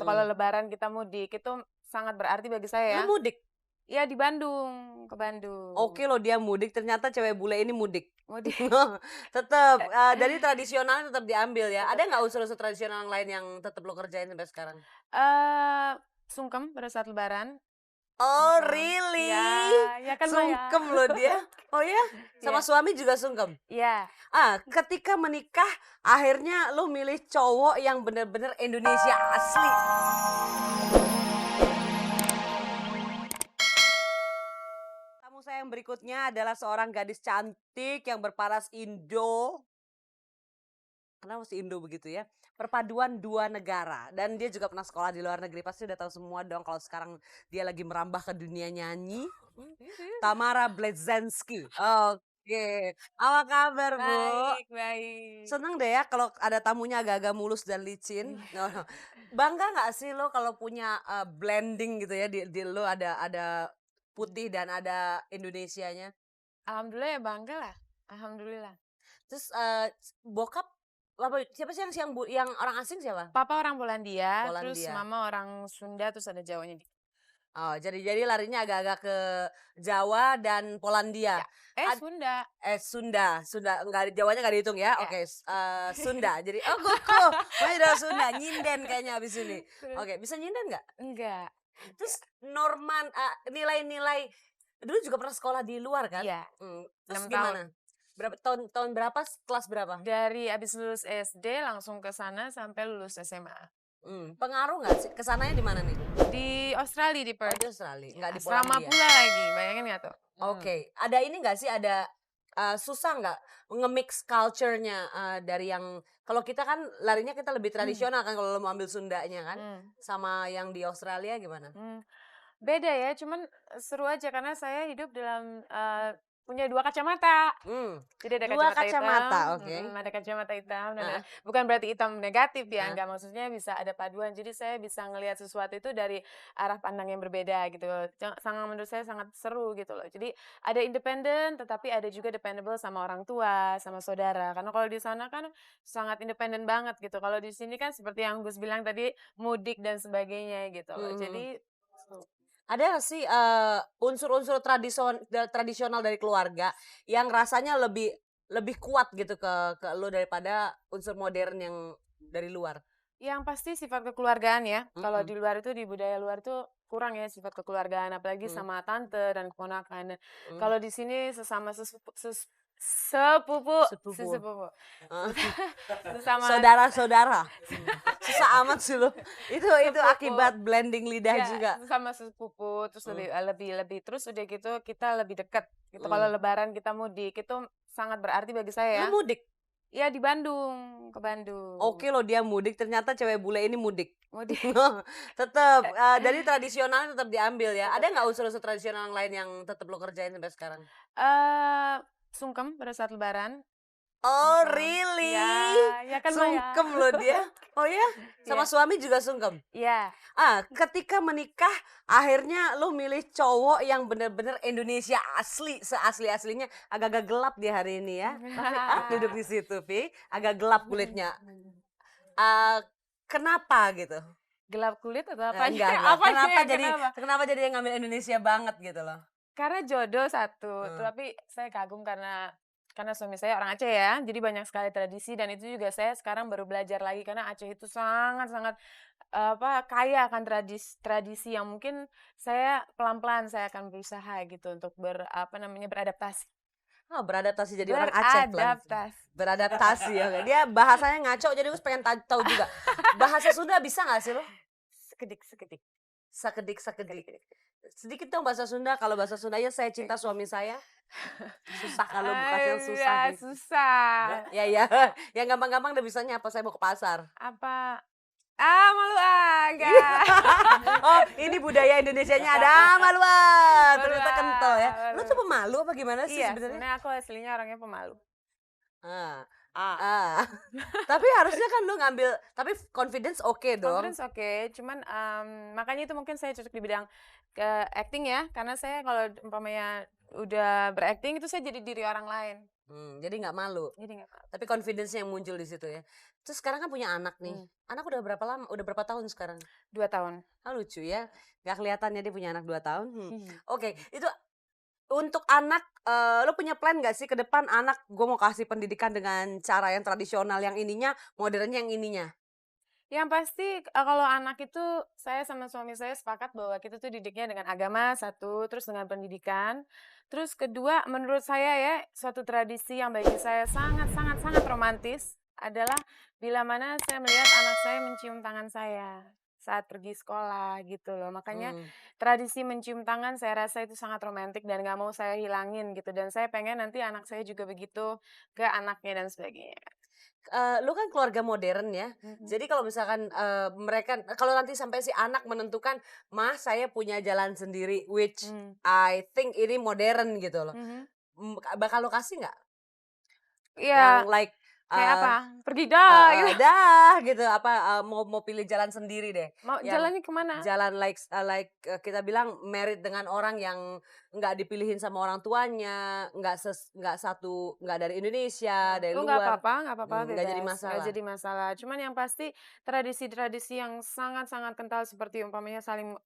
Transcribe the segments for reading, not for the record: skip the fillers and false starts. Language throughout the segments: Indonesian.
gitu. Kalau lebaran kita mudik itu sangat berarti bagi saya ya. Lu mudik? Iya di Bandung, ke Bandung. Oke loh dia mudik, ternyata cewek bule ini mudik. Mudik. Tetep, jadi tradisionalnya tetap diambil ya. Ada nggak unsur-unsur tradisional yang lain yang tetap lo kerjain sampai sekarang? Sungkem pada saat lebaran. Oh Sungkem. really? Ya kan Maya. Sungkem loh dia. Oh ya? Sama Iya. suami juga sungkem? Iya. Ketika menikah akhirnya lo milih cowok yang bener-bener Indonesia asli. Tamu saya yang berikutnya adalah seorang gadis cantik yang berparas Indo. Kenapa mesti Indo begitu ya? Perpaduan dua negara. Dan dia juga pernah sekolah di luar negeri. Pasti udah tahu semua dong kalau sekarang dia lagi merambah ke dunia nyanyi. Tamara Bleszczynski. Oke. Apa kabar, Bu? Baik, baik. Seneng deh ya kalau ada tamunya agak-agak mulus dan licin. Bangga nggak sih lo kalau punya blending gitu ya di lo ada putih dan ada Indonesianya? Alhamdulillah ya bangga lah. Alhamdulillah. Terus bokap siapa sih yang orang asing siapa? Papa orang Polandia, terus Polandia. mama orang Sunda, terus ada Jawanya. Oh, jadi larinya agak-agak ke Jawa dan Polandia. Ya. Sunda. Sunda enggak, Jawanya nggak dihitung ya? Ya. Oke, Sunda. Jadi kuku, makanya udah Sunda, nyinden kayaknya abis ini. Oke, bisa nyinden nggak? Enggak. Terus Norman, nilai-nilai dulu juga pernah sekolah di luar kan? Iya. Terus 6 gimana? Berapa tahun berapa? Kelas berapa? Dari abis lulus SD langsung ke sana sampai lulus SMA. Pengaruh nggak sih? Kesananya di mana nih? Di Australia, di Perth. Di Australia, nggak di Asrama Polandia. pula lagi, bayangin nggak tuh? Oke, ada ini nggak sih, ada susah nggak nge-mix culture-nya dari yang kalau kita kan larinya kita lebih tradisional kan kalau lo mau ambil Sundanya kan, sama yang di Australia gimana? Beda ya, cuman seru aja karena saya hidup dalam punya 2 kacamata. Jadi ada Dua kacamata kacamata, hitam, oke. ada kacamata hitam, bukan berarti hitam negatif ya, enggak, maksudnya bisa ada paduan. Jadi saya bisa ngelihat sesuatu itu dari arah pandang yang berbeda gitu. Menurut saya sangat seru gitu loh. Jadi ada independen, tetapi ada juga dependable sama orang tua, sama saudara. Karena kalau di sana kan sangat independen banget gitu. Kalau di sini kan seperti yang Gus bilang tadi, mudik dan sebagainya gitu loh. Jadi ada nggak sih unsur-unsur tradisional dari keluarga yang rasanya lebih kuat gitu ke lo daripada unsur modern yang dari luar? yang pasti sifat kekeluargaan ya. Kalau di luar itu, di budaya luar itu kurang ya sifat kekeluargaan, apalagi sama tante dan keponakan. Kalau di sini sesama sesepupu. Sesama Saudara-saudara. Susah amat sih lo. Itu akibat blending lidah ya, juga. sama sepupu, terus lebih terus udah gitu kita lebih dekat gitu. Kalau lebaran kita mudik itu sangat berarti bagi saya ya. Lu mudik? Iya di Bandung, ke Bandung. Oke loh dia mudik, ternyata cewek bule ini mudik. Mudik. Tetep, jadi tradisionalnya tetap diambil ya. Ada nggak unsur-unsur tradisional yang lain yang tetap lo kerjain sampai sekarang? Sungkem pada saat lebaran. Oh really? Ya kan Maya. Sungkem loh dia. Oh ya? Sama suami juga sungkem? Iya. Ketika menikah akhirnya lo milih cowok yang bener-bener Indonesia asli, seasli-aslinya. Agak-agak gelap di hari ini ya. Tapi duduk di situ, Vi. Agak gelap kulitnya. Kenapa gitu? Gelap kulit atau apa? Enggak. Kenapa jadi yang ngambil Indonesia banget gitu loh? Karena jodoh satu, tapi saya kagum karena suami saya orang Aceh ya, jadi banyak sekali tradisi dan itu juga saya sekarang baru belajar lagi karena Aceh itu sangat-sangat kaya akan tradisi yang mungkin saya pelan-pelan saya akan berusaha gitu untuk beradaptasi. Beradaptasi jadi orang Aceh. Beradaptasi ya. Dia bahasanya ngaco jadi gue pengen tahu juga. Bahasa Sunda bisa nggak sih lo? Sekedik. Sedikit dong bahasa Sunda. Kalau bahasa Sundanya saya cinta suami saya. Susah kalau bukan yang susah. Ya, susah. Ya. Yang gampang-gampang udah bisanya apa? Saya mau ke pasar. Apa? Malu enggak. Oh, ini budaya Indonesianya ada malu ternyata kental ya. Lu tuh pemalu apa gimana sih Iya, sebenarnya? sebenarnya aku aslinya orangnya pemalu. Tapi harusnya kan lu ngambil, tapi confidence oke dong. Confidence oke, cuman makanya itu mungkin saya cocok di bidang acting ya, karena saya kalau umpamanya udah berakting itu saya jadi diri orang lain. Jadi nggak malu. Jadi nggak apa-apa. Tapi confidence yang muncul di situ ya. Terus sekarang kan punya anak nih. Anak udah berapa lama? Udah berapa tahun sekarang? 2 tahun. Ah, lucu ya. Gak kelihatannya dia punya anak 2 tahun. Iya. Oke, itu untuk anak, lo punya plan gak sih ke depan anak gue mau kasih pendidikan dengan cara yang tradisional, yang ininya, modernnya yang ininya? Yang pasti kalau anak itu saya sama suami saya sepakat bahwa kita tuh didiknya dengan agama satu, terus dengan pendidikan. Terus kedua, menurut saya ya, suatu tradisi yang bagi saya sangat sangat sangat romantis adalah bila mana saya melihat anak saya mencium tangan saya saat pergi sekolah gitu loh. Makanya tradisi mencium tangan saya rasa itu sangat romantis dan nggak mau saya hilangin gitu. Dan saya pengen nanti anak saya juga begitu ke anaknya dan sebagainya. Lu kan keluarga modern ya, jadi kalau misalkan, mereka kalau nanti sampai si anak menentukan, "Mah, saya punya jalan sendiri," which I think ini modern gitu loh, bakal lo kasih nggak? Yang Iya, like, kayak apa? eee Pergi dah gitu. dah gitu, apa, mau pilih jalan sendiri deh, Mau yang jalannya kemana? jalan kita bilang married dengan orang yang nggak dipilihin sama orang tuanya, nggak dari Indonesia, dari Oh, luar, nggak apa-apa, nggak jadi bebas, nggak masalah. jadi masalah. Cuman yang pasti tradisi-tradisi yang sangat-sangat kental seperti umpamanya saling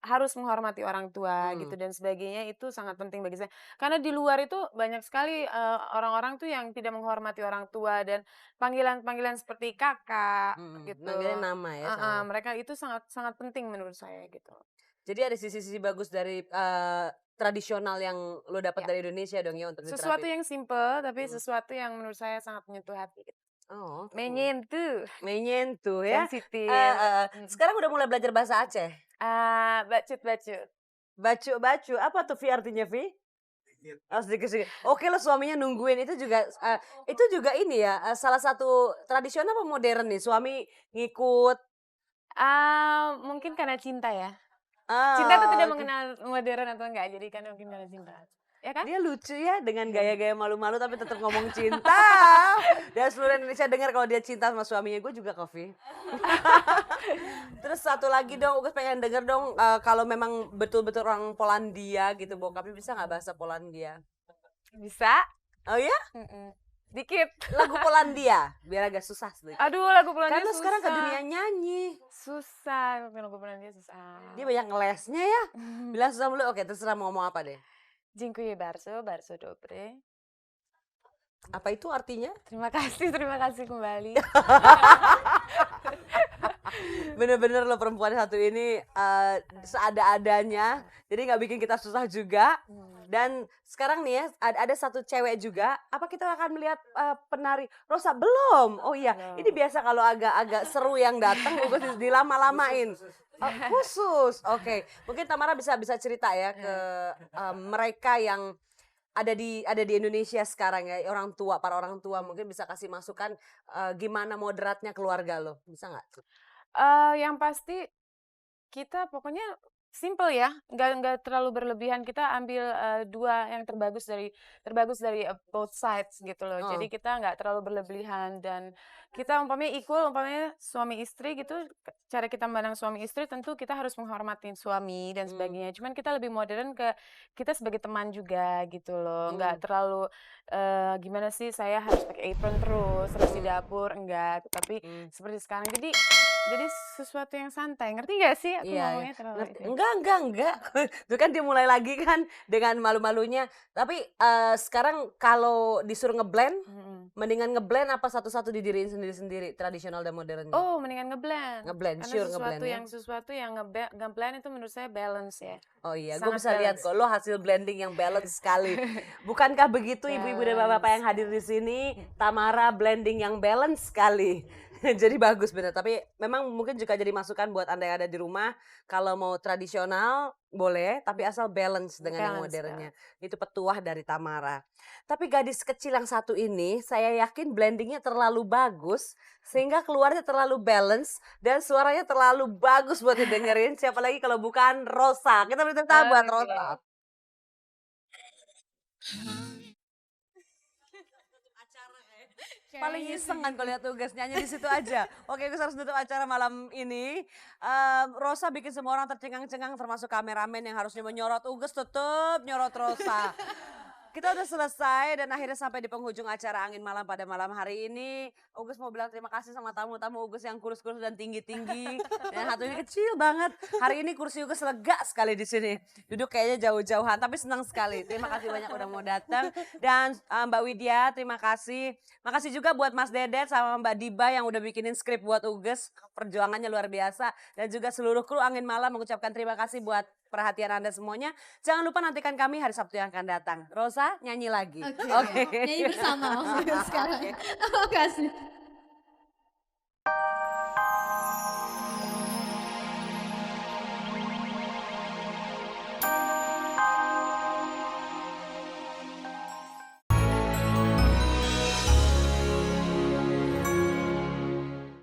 harus menghormati orang tua Mmm, gitu dan sebagainya itu sangat penting bagi saya. Karena di luar itu banyak sekali, orang-orang tuh yang tidak menghormati orang tua dan panggilan-panggilan seperti kakak gitu. manggilnya nama ya Heeh, salah. mereka itu sangat sangat penting menurut saya gitu. Jadi ada sisi-sisi bagus dari, tradisional yang lo dapat Ya, dari Indonesia dong ya untuk sesuatu diterapin? yang simple tapi Mhm. sesuatu yang menurut saya sangat menyentuh hati gitu. Oh, Menyentuh, menyentuh ya, sensitif. sekarang udah mulai belajar bahasa Aceh? Bacut-bacut. Bacu-bacu, apa tuh Vi artinya Vi? Oh sedikit-sedikit. Oke lo suaminya nungguin itu juga ini ya, salah satu tradisional apa modern nih? Suami ngikut? Mungkin karena cinta ya. Cinta itu Oh, tidak oke. mengenal modern atau enggak, jadi kan mungkin karena cinta. Ya kan? Dia lucu ya dengan Iya. gaya-gaya malu-malu tapi tetap ngomong cinta. Dan seluruh Indonesia dengar kalau dia cinta sama suaminya, gue juga kok Vi. Terus satu lagi dong, gue pengen denger dong, kalau memang betul-betul orang Polandia gitu bokapnya bisa nggak bahasa Polandia? Bisa? Oh ya? Mhm. Dikit. Lagu Polandia, biar agak susah sedikit. Aduh, lagu Kan Polandia lo sekarang ke susah. dunia nyanyi, Susah, lagu Polandia susah. dia banyak ngelesnya ya. Bilang susah mulu, oke terserah mau ngomong apa deh. Dziękuję bardzo, bardzo dobry. Apa itu artinya? Terima kasih kembali. Bener-bener lo perempuan satu ini seada-adanya, jadi nggak bikin kita susah juga. Dan sekarang nih ya ada satu cewek juga. Apa kita akan melihat penari Rosa? Belum. Oh iya, Belum. ini biasa kalau agak-agak seru yang datang, gue dilama-lamain. Oh, khusus, oke. Mungkin Tamara bisa cerita ya ke mereka yang ada di Indonesia sekarang ya, para orang tua mungkin bisa kasih masukan gimana moderatnya keluarga lo, bisa nggak? Yang pasti kita pokoknya simple ya, nggak terlalu berlebihan. Kita ambil, 2 yang terbagus dari, both sides gitu loh. Oh. Jadi kita nggak terlalu berlebihan dan kita umpamanya equal, umpamanya suami istri gitu, cara kita memandang suami istri tentu kita harus menghormati suami dan sebagainya. Cuman kita lebih modern ke kita sebagai teman juga gitu loh, nggak terlalu, gimana sih saya harus pakai apron terus di dapur, enggak. Tapi seperti sekarang jadi sesuatu yang santai, ngerti nggak sih aku Iya, ya. ngomongnya terlalu Ngerti. itu ya? Enggak. Itu kan dia mulai lagi kan dengan malu-malunya. Tapi sekarang kalau disuruh ngeblend, mendingan ngeblend apa satu-satu didiriin sendiri-sendiri tradisional dan modernnya? Oh, mendingan nge-blend. Ngeblend, Karena sure ngeblend ya. sesuatu yang nge-blend itu menurut saya balance ya, Oh iya, gue sangat bisa lihat balance. kok lo hasil blending yang balance sekali. Bukankah begitu ibu-ibu dan bapak-bapak yang hadir di sini, Tamara blending yang balance sekali. Jadi bagus bener, tapi memang mungkin juga jadi masukan buat Anda yang ada di rumah, kalau mau tradisional boleh, tapi asal balance dengan yang Balance, modernnya. Itu petuah dari Tamara. Tapi gadis kecil yang satu ini, saya yakin blendingnya terlalu bagus, sehingga keluarnya terlalu balance, dan suaranya terlalu bagus buat didengerin, siapa lagi kalau bukan Rosa. Kita beri tepuk tangan buat Oke. Rosa. Paling iseng kan kalau lihat tugas nyanyi di situ aja. Oke, gue harus tutup acara malam ini. Rosa bikin semua orang tercengang-cengang termasuk kameramen yang harusnya menyorot Uges tetep nyorot Rosa. Kita udah selesai dan akhirnya sampai di penghujung acara Angin Malam pada malam hari ini. Ugus mau bilang terima kasih sama tamu-tamu Ugus yang kurus-kurus dan tinggi-tinggi. Yang satu ini kecil banget. Hari ini kursi Ugus lega sekali di sini. Duduk kayaknya jauh-jauhan tapi senang sekali. Terima kasih banyak udah mau datang. Dan Mbak Widya terima kasih. Makasih juga buat Mas Dedet sama Mbak Diba yang udah bikinin skrip buat Ugus. Perjuangannya luar biasa. Dan juga seluruh kru Angin Malam mengucapkan terima kasih buat perhatian Anda semuanya. Jangan lupa nantikan kami hari Sabtu yang akan datang. Rosa nyanyi lagi. Oke. Nyanyi bersama maksudnya sekarang. Terima kasih.